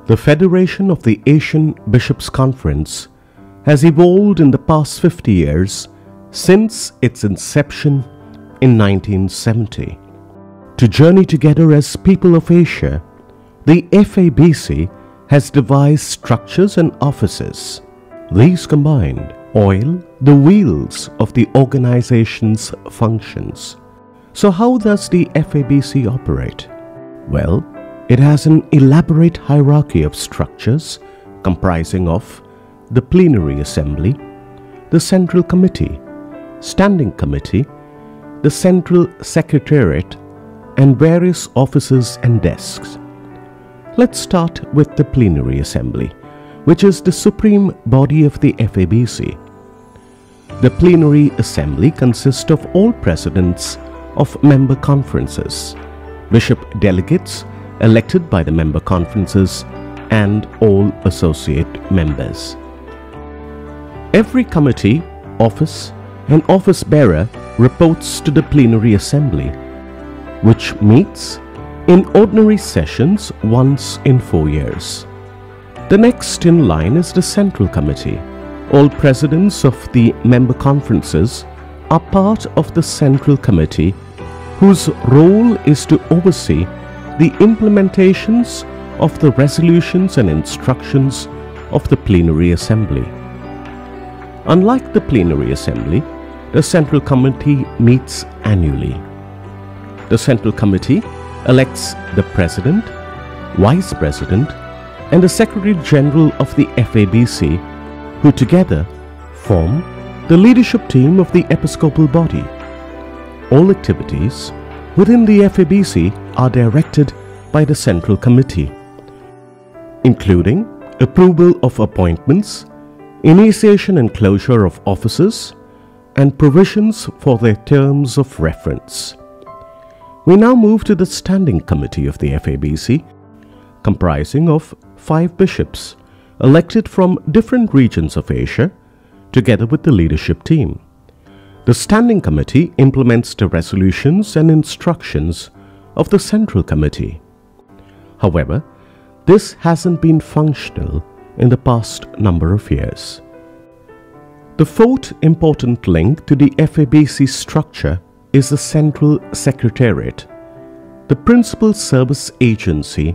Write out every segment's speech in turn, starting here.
The Federation of the Asian Bishops' Conference has evolved in the past 50 years since its inception in 1970. To journey together as people of Asia, the FABC has devised structures and offices. These combined oil the wheels of the organization's functions. So how does the FABC operate? Well, it has an elaborate hierarchy of structures comprising of the Plenary Assembly, the Central Committee, Standing Committee, the Central Secretariat, and various offices and desks. Let's start with the Plenary Assembly, which is the supreme body of the FABC. The Plenary Assembly consists of all presidents of member conferences, bishop delegates elected by the member conferences, and all associate members. Every committee, office, and office bearer reports to the Plenary Assembly, which meets in ordinary sessions once in 4 years. The next in line is the Central Committee. All presidents of the member conferences are part of the Central Committee, whose role is to oversee the implementations of the resolutions and instructions of the Plenary Assembly. Unlike the Plenary Assembly, the Central Committee meets annually. The Central Committee elects the President, Vice President, and the Secretary General of the FABC, who together form the leadership team of the episcopal body. All activities within the FABC are directed by the Central Committee, including approval of appointments, initiation and closure of offices, and provisions for their terms of reference. We now move to the Standing Committee of the FABC, comprising of 5 bishops elected from different regions of Asia, together with the leadership team. The Standing Committee implements the resolutions and instructions of the Central Committee. However, this hasn't been functional in the past number of years. The fourth important link to the FABC structure is the Central Secretariat, the principal service agency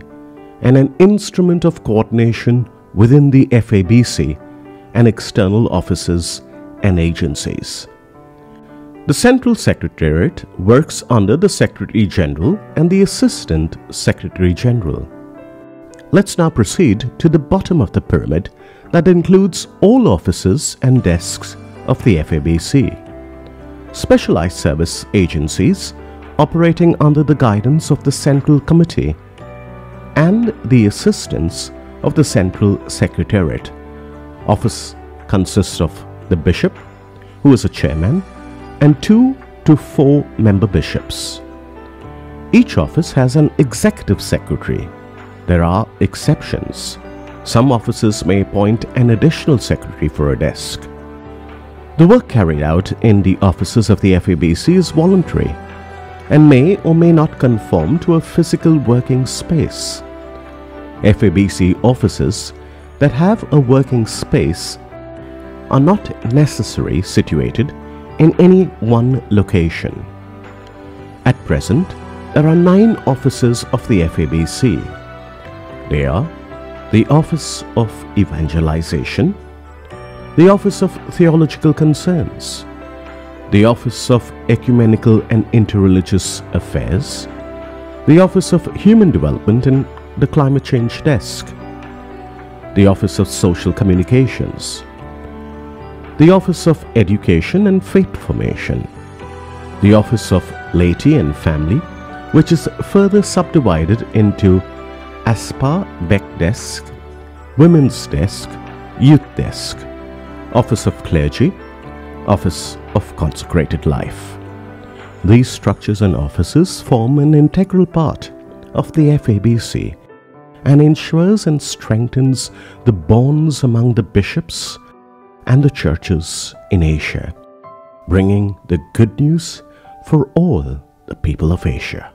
and an instrument of coordination within the FABC and external offices and agencies. The Central Secretariat works under the Secretary General and the Assistant Secretary General. Let's now proceed to the bottom of the pyramid that includes all offices and desks of the FABC. Specialized service agencies operating under the guidance of the Central Committee and the assistance of the Central Secretariat. Office consists of the bishop, who is a chairman, and 2 to 4 member bishops. Each office has an executive secretary. There are exceptions. Some offices may appoint an additional secretary for a desk. The work carried out in the offices of the FABC is voluntary and may or may not conform to a physical working space. FABC offices that have a working space are not necessarily situated in any one location. At present, there are 9 offices of the FABC. They are the Office of Evangelization, the Office of Theological Concerns, the Office of Ecumenical and Interreligious Affairs, the Office of Human Development and the Climate Change Desk, the Office of Social Communications, the Office of Education and Faith Formation, the Office of Laity and Family, which is further subdivided into ASPA Bec Desk, Women's Desk, Youth Desk, Office of Clergy, Office of Consecrated Life. These structures and offices form an integral part of the FABC and ensures and strengthens the bonds among the bishops and the churches in Asia, bringing the good news for all the people of Asia.